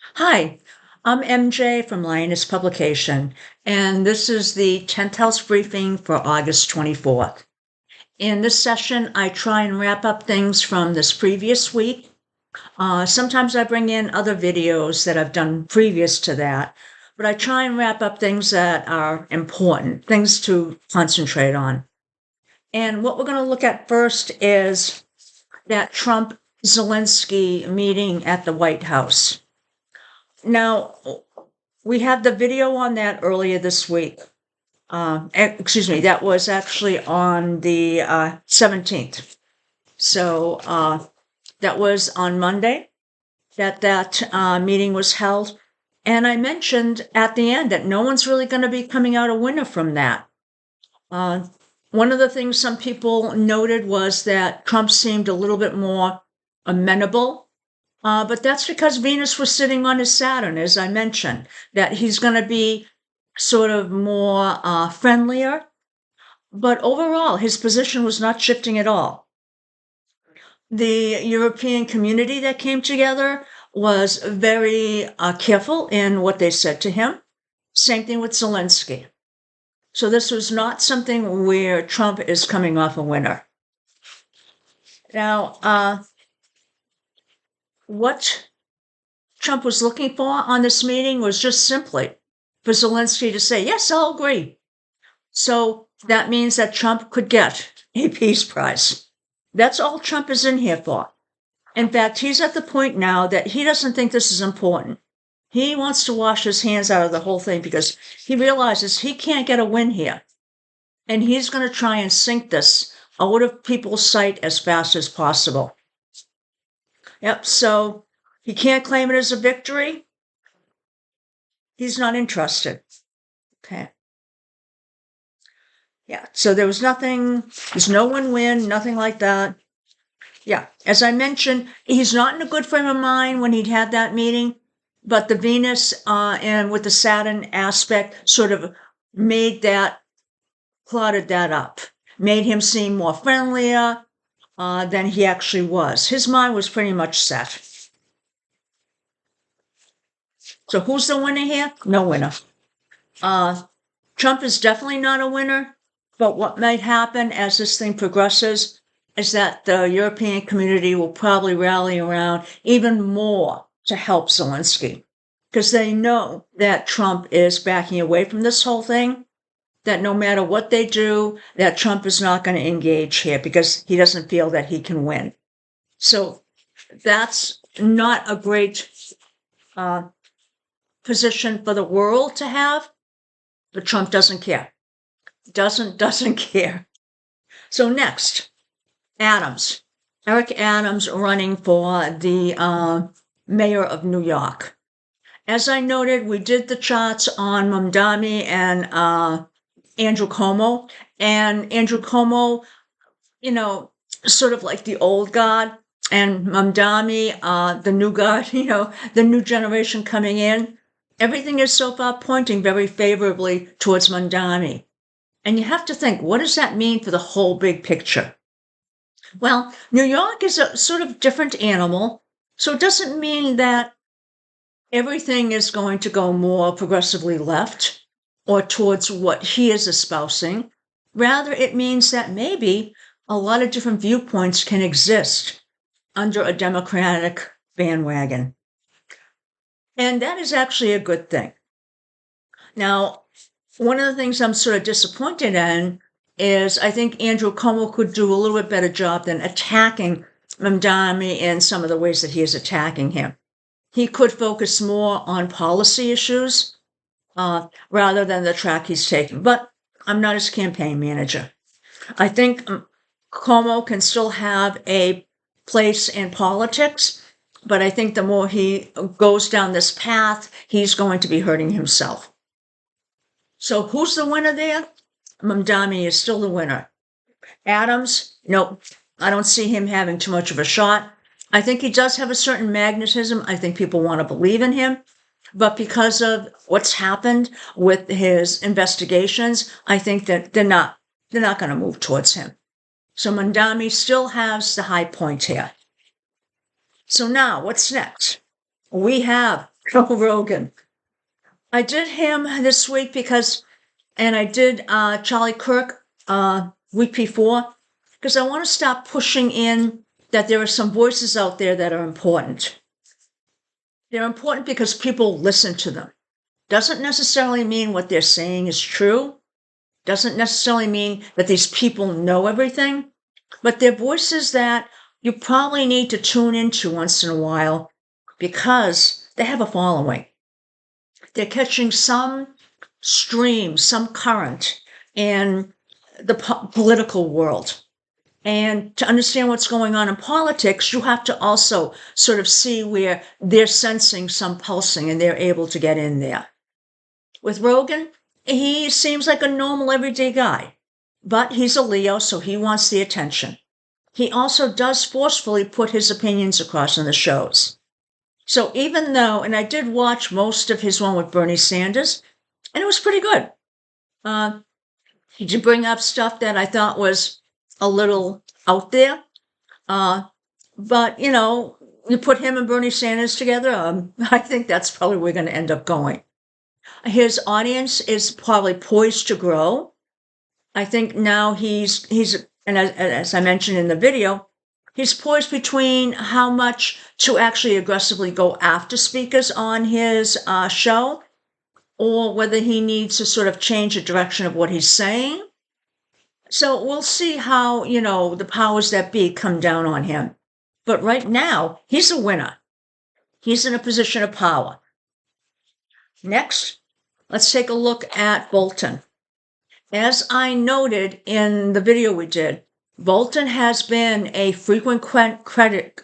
Hi, I'm MJ from Lioness Publication, and this is the 10th House briefing for August 24th. In this session, I try and wrap up things from this previous week. Sometimes I bring in other videos that I've done previous to that, but I try and wrap up things that are important, things to concentrate on. And what we're going to look at first is that Trump-Zelensky meeting at the White House. Now, we had the video on that earlier this week. That was actually on the 17th. So that was on Monday that meeting was held. And I mentioned at the end that no one's really going to be coming out a winner from that. One of the things some people noted was that Trump seemed a little bit more amenable. But that's because Venus was sitting on his Saturn, as I mentioned, that he's going to be sort of more friendlier. But overall, his position was not shifting at all. The European community that came together was very careful in what they said to him. Same thing with Zelensky. So this was not something where Trump is coming off a winner. Now, what Trump was looking for on this meeting was just simply for Zelensky to say, yes, I'll agree. So that means that Trump could get a peace prize. That's all Trump is in here for. In fact, he's at the point now that he doesn't think this is important. He wants to wash his hands out of the whole thing because he realizes he can't get a win here. And he's going to try and sink this out of people's sight as fast as possible. Yep, so he can't claim it as a victory. He's not interested. Okay. Yeah, so there's no win-win, nothing like that. Yeah, as I mentioned, he's not in a good frame of mind when he'd had that meeting, but the Venus and with the Saturn aspect sort of clouded that up, made him seem more friendlier than he actually was. His mind was pretty much set. So who's the winner here? No winner. Trump is definitely not a winner, but what might happen as this thing progresses is that the European community will probably rally around even more to help Zelensky because they know that Trump is backing away from this whole thing, that no matter what they do, that Trump is not going to engage here because he doesn't feel that he can win. So that's not a great position for the world to have, but Trump doesn't care. Doesn't care. So next, Adams. Eric Adams running for the mayor of New York. As I noted, we did the charts on Mamdani and Andrew Cuomo. And Andrew Cuomo, sort of like the old guard, and Mamdani, the new guard, the new generation coming in. Everything is so far pointing very favorably towards Mamdani. And you have to think, what does that mean for the whole big picture? Well, New York is a sort of different animal, so it doesn't mean that everything is going to go more progressively left or towards what he is espousing. Rather, it means that maybe a lot of different viewpoints can exist under a Democratic bandwagon. And that is actually a good thing. Now, one of the things I'm sort of disappointed in is I think Andrew Cuomo could do a little bit better job than attacking Mamdani in some of the ways that he is attacking him. He could focus more on policy issues rather than the track he's taking. But I'm not his campaign manager. I think Cuomo can still have a place in politics, but I think the more he goes down this path, he's going to be hurting himself. So who's the winner there? Mamdani is still the winner. Adams, nope. I don't see him having too much of a shot. I think he does have a certain magnetism. I think people want to believe in him. But because of what's happened with his investigations, I think that they're not going to move towards him. So Mamdani still has the high point here. So now, what's next? We have Joe Rogan. I did him this week and I did Charlie Kirk week before, because I want to stop pushing in that there are some voices out there that are important. They're important because people listen to them. Doesn't necessarily mean what they're saying is true. Doesn't necessarily mean that these people know everything, but they're voices that you probably need to tune into once in a while because they have a following. They're catching some stream, some current in the political world. And to understand what's going on in politics, you have to also sort of see where they're sensing some pulsing and they're able to get in there. With Rogan, he seems like a normal, everyday guy, but he's a Leo, so he wants the attention. He also does forcefully put his opinions across in the shows. So even though, and I did watch most of his one with Bernie Sanders, and it was pretty good. He did bring up stuff that I thought was a little out there. But, you put him and Bernie Sanders together, I think that's probably where we're going to end up going. His audience is probably poised to grow. I think now he's and as I mentioned in the video, he's poised between how much to actually aggressively go after speakers on his show, or whether he needs to sort of change the direction of what he's saying. So we'll see how, the powers that be come down on him. But right now, he's a winner. He's in a position of power. Next, let's take a look at Bolton. As I noted in the video we did, Bolton has been a frequent critic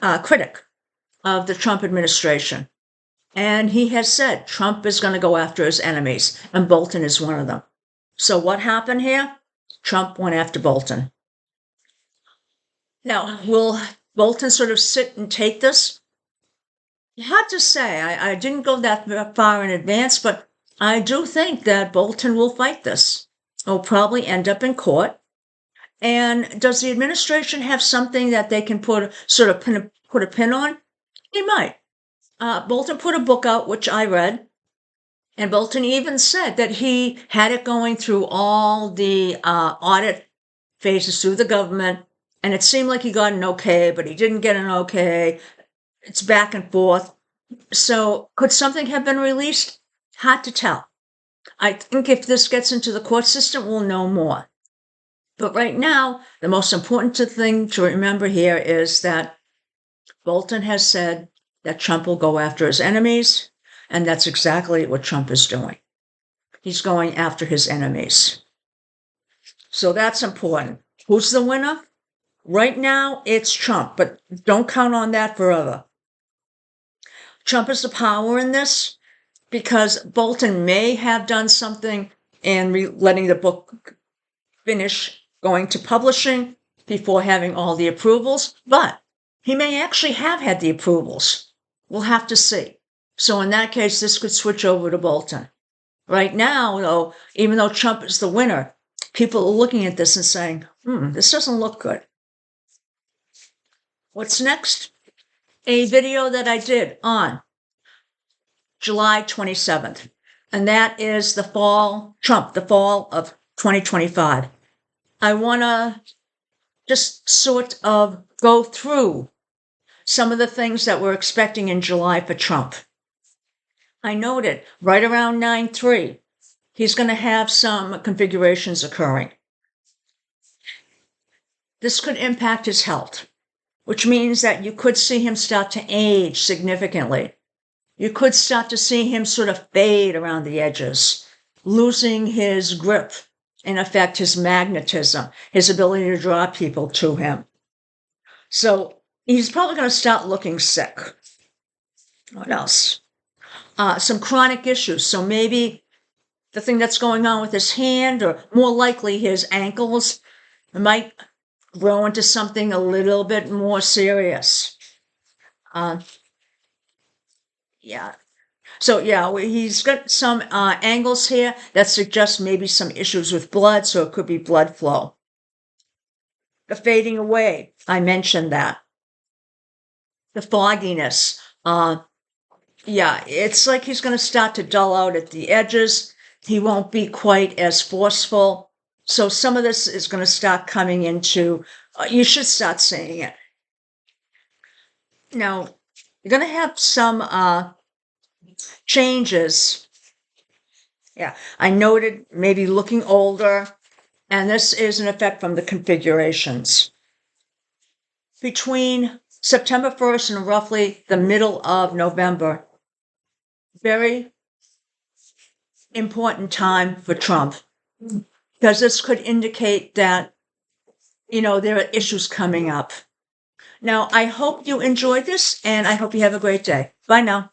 of the Trump administration. And he has said Trump is going to go after his enemies, and Bolton is one of them. So what happened here? Trump went after Bolton. Now, will Bolton sort of sit and take this? Hard to say. I didn't go that far in advance, but I do think that Bolton will fight this. He'll probably end up in court. And does the administration have something that they can put a pin on? He might. Bolton put a book out, which I read, and Bolton even said that he had it going through all the audit phases through the government, and it seemed like he got an okay, but he didn't get an okay. It's back and forth. So could something have been released? Hard to tell. I think if this gets into the court system, we'll know more. But right now, the most important thing to remember here is that Bolton has said that Trump will go after his enemies, and that's exactly what Trump is doing. He's going after his enemies. So that's important. Who's the winner? Right now, it's Trump, but don't count on that forever. Trump is the power in this because Bolton may have done something in letting the book finish going to publishing before having all the approvals, but he may actually have had the approvals. We'll have to see. So in that case, this could switch over to Bolton. Right now, though, even though Trump is the winner, people are looking at this and saying, this doesn't look good. What's next? A video that I did on July 27th, and that is the fall of 2025. I want to just sort of go through some of the things that we're expecting in July for Trump. I noted right around 9/3, he's going to have some configurations occurring. This could impact his health, which means that you could see him start to age significantly. You could start to see him sort of fade around the edges, losing his grip, in effect, his magnetism, his ability to draw people to him. So he's probably going to start looking sick. What else? Some chronic issues. So maybe the thing that's going on with his hand, or more likely his ankles, might grow into something a little bit more serious. So he's got some angles here that suggest maybe some issues with blood, so it could be blood flow. The fading away, I mentioned that. The fogginess, Yeah, it's like he's going to start to dull out at the edges. He won't be quite as forceful. So some of this is going to start coming into, you should start seeing it. Now, you're going to have some changes. Yeah, I noted maybe looking older, and this is an effect from the configurations. Between September 1st and roughly the middle of November, very important time for Trump, because this could indicate that, there are issues coming up. Now, I hope you enjoyed this, and I hope you have a great day. Bye now.